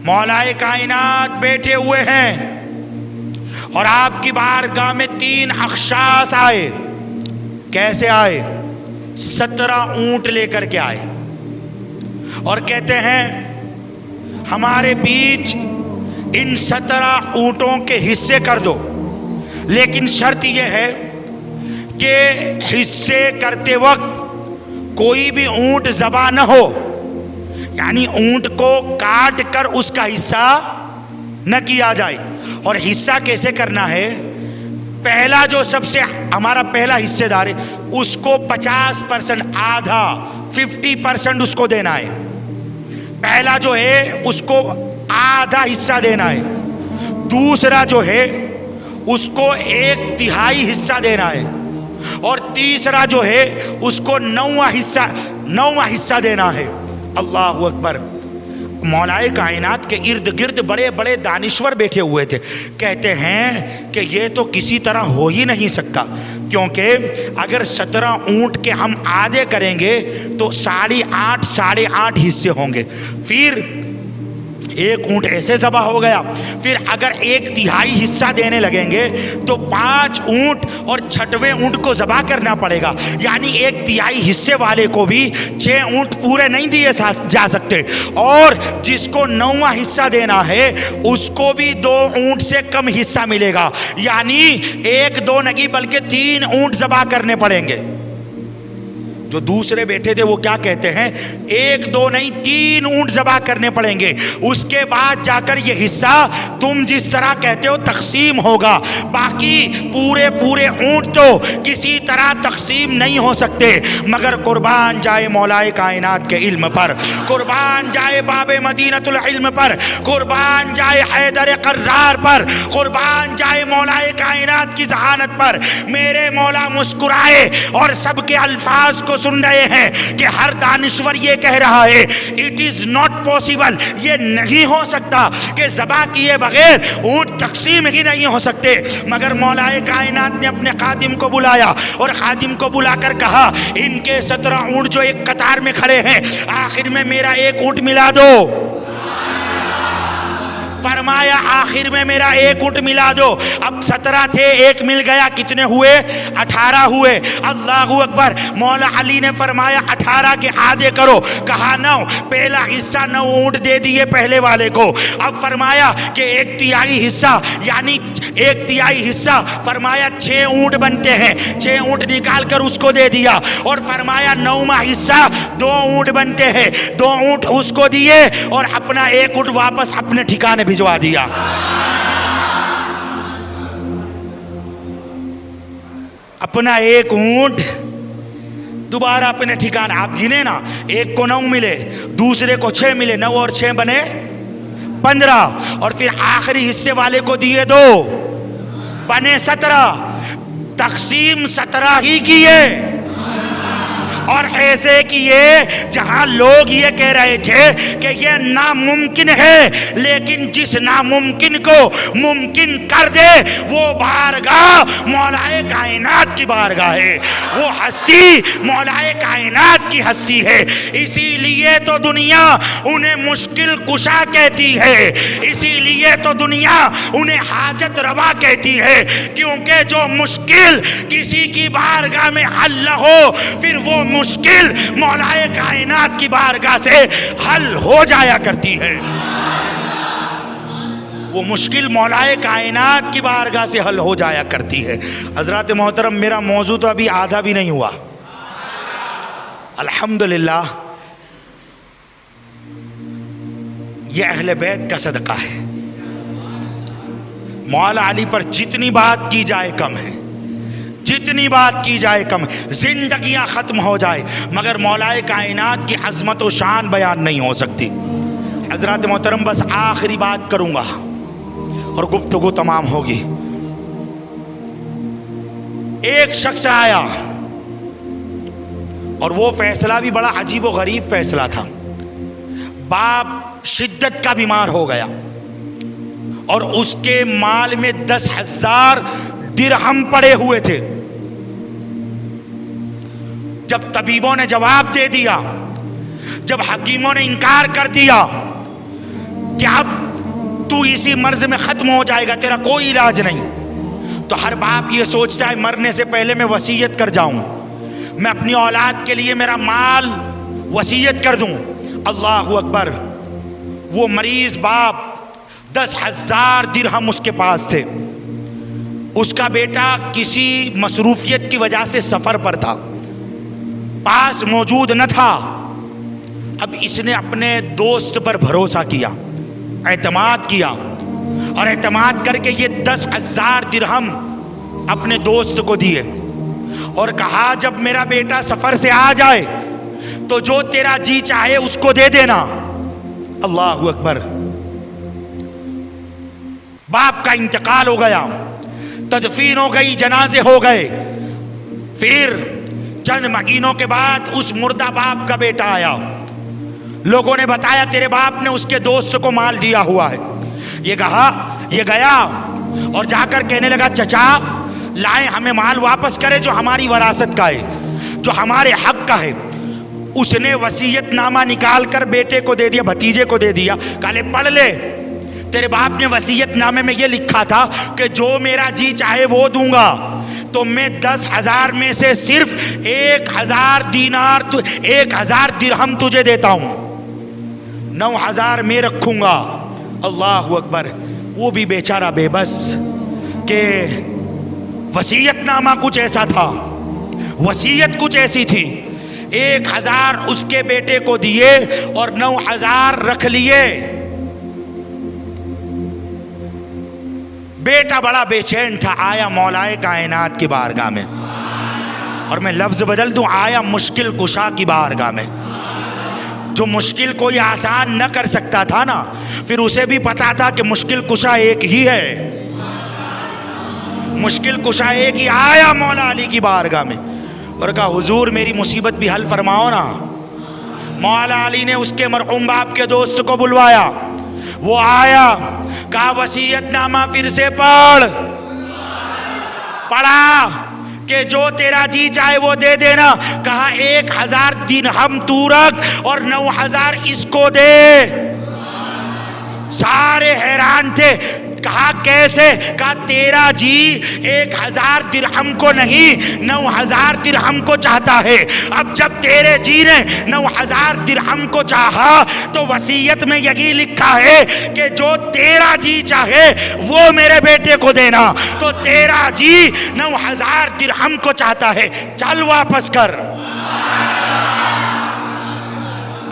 مولا کائنات بیٹھے ہوئے ہیں اور آپ کی بارگاہ میں 3 اخشاص آئے. کیسے آئے؟ 17 اونٹ لے کر کے آئے اور کہتے ہیں ہمارے بیچ ان 17 اونٹوں کے حصے کر دو، لیکن شرط یہ ہے کہ حصے کرتے وقت کوئی بھی اونٹ ذبح نہ ہو، یعنی اونٹ کو کاٹ کر اس کا حصہ نہ کیا جائے. اور حصہ کیسے کرنا ہے؟ پہلا جو سب سے ہمارا پہلا حصے دار ہے اس کو 50% آدھا 50% اس کو دینا ہے. پہلا جو ہے اس کو آدھا حصہ دینا ہے. دوسرا جو ہے اس کو 1/3 حصہ دینا ہے. اور تیسرا جو ہے اس کو 9واں حصہ دینا ہے. اللہ اکبر. مولا کائنات کے ارد گرد بڑے بڑے دانشور بیٹھے ہوئے تھے. کہتے ہیں کہ یہ تو کسی طرح ہو ہی نہیں سکتا، کیونکہ اگر 17 اونٹ کے ہم آدھے کریں گے تو 8.5 حصے ہوں گے. پھر ایک اونٹ ایسے ذبح ہو گیا. پھر اگر 1/3 حصہ دینے لگیں گے تو 5 اونٹ اور 6ویں اونٹ کو ذبح کرنا پڑے گا، یعنی 1/3 حصے والے کو بھی 6 اونٹ پورے نہیں دیے جا سکتے. اور جس کو 9واں حصہ دینا ہے اس کو بھی 2 اونٹ سے کم حصہ ملے گا، یعنی 1-2 نہیں بلکہ 3 اونٹ ذبح کرنے پڑیں گے. جو دوسرے بیٹھے تھے وہ کیا کہتے ہیں 1-2 نہیں 3 اونٹ ذبح کرنے پڑیں گے. اس کے بعد جا کر یہ حصہ تم جس طرح کہتے ہو تقسیم ہوگا. باقی پورے اونٹ تو کسی طرح تقسیم نہیں ہو سکتے. مگر قربان جائے مولا کائنات کے علم پر، قربان جائے باب مدینۃ العلم پر، قربان جائے حیدر قرار پر، قربان جائے مولا کائنات کی ذہانت پر. میرے مولا مسکرائے اور سب کے الفاظ کو سن رہے ہیں کہ ہر دانشور یہ کہہ رہا ہے اٹ از ناٹ پاسبل، یہ نہیں ہو سکتا کہ ذبح کیے بغیر اونٹ تقسیم ہی نہیں ہو سکتے. مگر مولا کائنات نے اپنے خادم کو بلایا اور خادم کو بلا کر کہا ان کے 17 اونٹ جو ایک قطار میں کھڑے ہیں آخر میں میرا 1 اونٹ ملا دو. فرمایا آخر میں میرا 1 اونٹ ملا دو. اب 17 تھے، 1 مل گیا، کتنے ہوئے؟ 18 ہوئے. اللہ اکبر. مولا علی نے فرمایا 18 کے آدھے کرو. کہا 9. پہلا حصہ 9 اونٹ دے دیے پہلے والے کو. اب فرمایا کہ 1/3 حصہ، یعنی 1/3 حصہ فرمایا 6 اونٹ بنتے ہیں. 6 اونٹ نکال کر اس کو دے دیا اور فرمایا 9واں حصہ 2 اونٹ بنتے ہیں. 2 اونٹ اس کو دیے اور اپنا 1 اونٹ واپس اپنے ٹھکانے بھجوا دیا. اپنا 1 اونٹ دوبارہ اپنے ٹھکانے. آپ گنے نا، ایک کو 9 ملے، دوسرے کو 6 ملے، 9 اور 6 بنے 15. اور پھر آخری حصے والے کو دیے 2، بنے 17. تقسیم 17 ہی کیے اور ایسے کیے جہاں لوگ یہ کہہ رہے تھے کہ یہ ناممکن ہے، لیکن جس ناممکن کو ممکن کر دے وہ بارگاہ مولا کائنات کی بارگاہ ہے، وہ ہستی مولا کائنات کی ہستی ہے. اسی لیے تو دنیا انہیں مشکل کشا کہتی ہے، اسی لیے تو دنیا انہیں حاجت روا کہتی ہے، کیونکہ جو مشکل کسی کی بارگاہ میں حل نہ ہو پھر وہ مشکل مولا کائنات کی بارگاہ سے حل ہو جایا کرتی ہے. وہ مشکل مولا کائنات کی بارگاہ سے حل ہو جایا کرتی ہے. حضرات محترم، میرا موضوع تو ابھی آدھا بھی نہیں ہوا. الحمدللہ یہ اہل بیت کا صدقہ ہے. مولا علی پر جتنی بات کی جائے کم ہے، جتنی بات کی جائے کم ہے. زندگیاں ختم ہو جائے مگر مولا کائنات کی عظمت و شان بیان نہیں ہو سکتی. حضرات محترم، بس آخری بات کروں گا اور گفتگو تمام ہوگی. ایک شخص آیا اور وہ فیصلہ بھی بڑا عجیب و غریب فیصلہ تھا. باپ شدت کا بیمار ہو گیا اور اس کے مال میں 10,000 درہم پڑے ہوئے تھے. جب طبیبوں نے جواب دے دیا، جب حکیموں نے انکار کر دیا، کہ اب تو اسی مرض میں ختم ہو جائے گا، تیرا کوئی علاج نہیں، تو ہر باپ یہ سوچتا ہے مرنے سے پہلے میں وصیت کر جاؤں، میں اپنی اولاد کے لیے میرا مال وصیت کر دوں۔ اللہ اکبر! وہ مریض باپ 10,000 درہم اس کے پاس تھے، اس کا بیٹا کسی مصروفیت کی وجہ سے سفر پر تھا، پاس موجود نہ تھا۔ اب اس نے اپنے دوست پر بھروسہ کیا، اعتماد کیا، اور اعتماد کر کے یہ 10,000 درہم اپنے دوست کو دیے اور کہا جب میرا بیٹا سفر سے آ جائے تو جو تیرا جی چاہے اس کو دے دینا۔ اللہ اکبر! باپ کا انتقال ہو گیا، تدفین ہو گئی، جنازے ہو گئے، پھر چند مہینوں کے بعد اس مردہ باپ کا بیٹا آیا، لوگوں نے بتایا تیرے باپ نے اس کے دوست کو مال دیا ہوا ہے۔ یہ گیا اور جا کر کہنے لگا چچا لائیں ہمیں مال واپس کرے جو ہماری وراثت کا ہے، جو ہمارے حق کا ہے۔ اس نے وصیت نامہ نکال کر بیٹے کو دے دیا، بھتیجے کو دے دیا، کہا لے پڑھ لے، تیرے باپ نے وصیت نامے میں یہ لکھا تھا کہ جو میرا جی چاہے وہ دوں گا، تو میں 10,000 میں سے صرف 1,000 درہم تجھے دیتا ہوں، 9,000 میں رکھوں گا۔ اللہ اکبر! وہ بھی بیچارہ بے بس کہ وصیت نامہ کچھ ایسا تھا، وصیت کچھ ایسی تھی، 1,000 اس کے بیٹے کو دیے اور 9,000 رکھ لیے۔ بیٹا بڑا بے چین تھا، آیا مولائے کائنات کی بارگاہ میں، اور میں لفظ بدل دوں، آیا مشکل کشا کی بارگاہ میں۔ جو مشکل کوئی آسان نہ کر سکتا تھا نا، پھر اسے بھی پتا تھا کہ مشکل کشا ایک ہی ہے، مشکل کشا ایک ہی۔ آیا مولا علی کی بارگاہ میں اور کہا حضور میری مصیبت بھی حل فرماؤ نا۔ مولا علی نے اس کے مرحوم باپ کے دوست کو بلوایا، وہ آیا، کہا وصیت نامہ پھر سے پڑھا کہ جو تیرا جی چاہے وہ دے دینا۔ کہا 1,000 درہم تو رکھ اور 9,000 اس کو دے۔ سارے حیران تھے، کہا کیسے؟ کہا تیرا جی 1,000 درہم کو نہیں 9,000 درہم کو چاہتا ہے۔ اب جب تیرے جی نے 9,000 درہم کو چاہا تو وصیت میں یہی لکھا ہے کہ جو تیرا جی چاہے وہ میرے بیٹے کو دینا، تو تیرا جی 9,000 درہم کو چاہتا ہے، چل واپس کر۔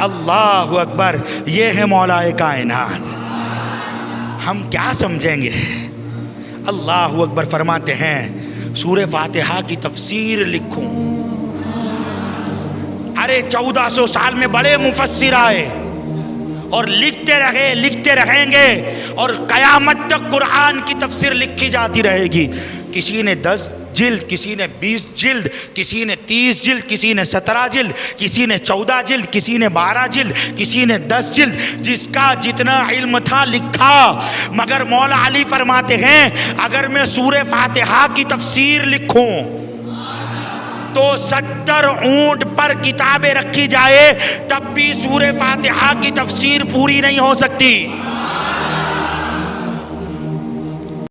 اللہ اکبر! یہ ہے مولا کائنات۔ ہم کیا سمجھیں گے؟ اللہ اکبر! فرماتے ہیں سورہ فاتحہ کی تفسیر لکھوں، ارے 1400 سال میں بڑے مفسر آئے اور لکھتے رہیں گے، اور قیامت تک قرآن کی تفسیر لکھی جاتی رہے گی۔ کسی نے 10 جلد، کسی نے 20 جلد، کسی نے 30 جلد، کسی نے 17 جلد، کسی نے 14 جلد، کسی نے 12 جلد، کسی نے 10 جلد، جس کا جتنا علم تھا لکھا۔ مگر مولا علی فرماتے ہیں اگر میں سورہ فاتحہ کی تفسیر لکھوں تو 70 اونٹ پر کتابیں رکھی جائے تب بھی سورہ فاتحہ کی تفسیر پوری نہیں ہو سکتی۔